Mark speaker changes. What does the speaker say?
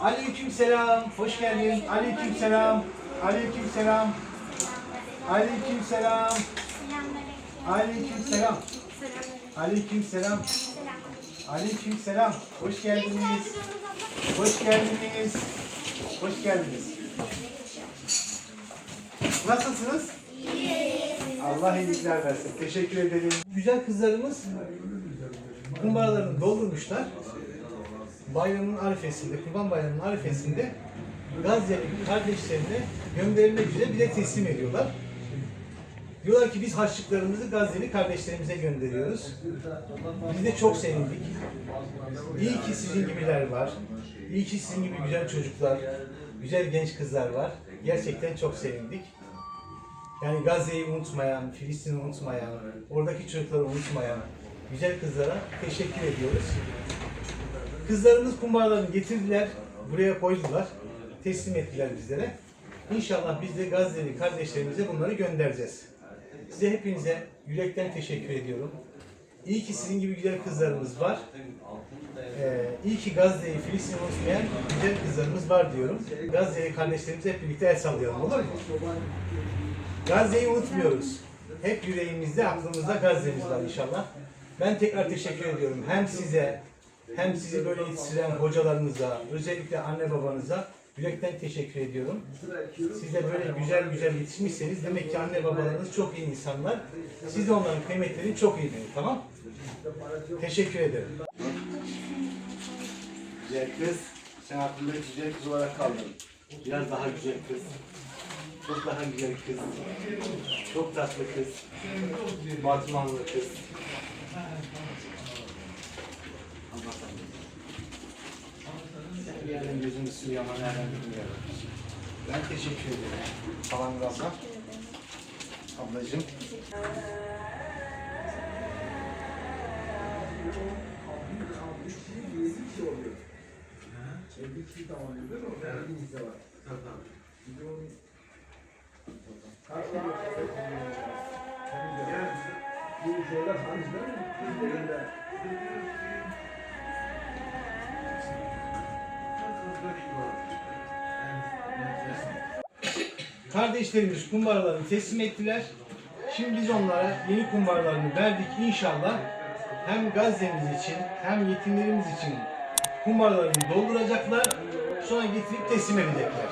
Speaker 1: Aleykümselam. Hoş geldin. Aleykümselam. Aleykümselam. Aleykümselam. Aleykümselam. Aleykümselam. Aleykümselam. Hoş geldiniz. Hoş geldiniz. Hoş geldiniz. Nasılsınız? Allah iyilikler versin. Teşekkür ederim. Güzel kızlarımız kumbaralarını doldurmuşlar. Bayramın arifesinde, Kurban Bayramı'nın arifesinde Gazze'li kardeşlerine gönderilmek üzere bize teslim ediyorlar. Diyorlar ki biz harçlıklarımızı Gazze'li kardeşlerimize gönderiyoruz. Biz de çok sevindik. İyi ki sizin gibiler var. İyi ki sizin gibi güzel çocuklar, güzel genç kızlar var. Gerçekten çok sevindik. Yani Gazze'yi unutmayan, Filistin'i unutmayan, oradaki çocukları unutmayan güzel kızlara teşekkür ediyoruz. Kızlarımız kumbaralarını getirdiler, buraya koydular, teslim ettiler bizlere. İnşallah biz de Gazze'li kardeşlerimize bunları göndereceğiz. Size hepinize yürekten teşekkür ediyorum. İyi ki sizin gibi güzel kızlarımız var. İyi ki Gazze'yi, Filistin'i unutmayan güzel kızlarımız var diyorum. Gazze'li kardeşlerimize hep birlikte el sallayalım, olur mu? Gazze'yi unutmuyoruz. Hep yüreğimizde, aklımızda Gazze'miz var inşallah. Ben tekrar teşekkür ediyorum. Hem size, hem sizi böyle yetiştiren hocalarınıza, özellikle anne babanıza yürekten teşekkür ediyorum. Siz de böyle güzel güzel yetişmişseniz demek ki anne babalarınız çok iyi insanlar. Siz de onların kıymetlerini çok iyi bilin, tamam? Teşekkür ederim. Güzel kız, sen aklımda güzel kız olarak kaldın. Biraz daha güzel kız. Çok daha güzel kız. Çok tatlı kız. Batmanlı kız. Sen bir yerden gözünü suyu ama nereden bilmiyorum. Ben teşekkür ederim. Falan abla. Ablacığım. Kardeşlerimiz kumbaralarını teslim ettiler. Şimdi biz onlara yeni kumbaralarını verdik. İnşallah hem Gazze'miz için hem yetimlerimiz için kumbaralarını dolduracaklar. Sonra getirip teslim edecekler.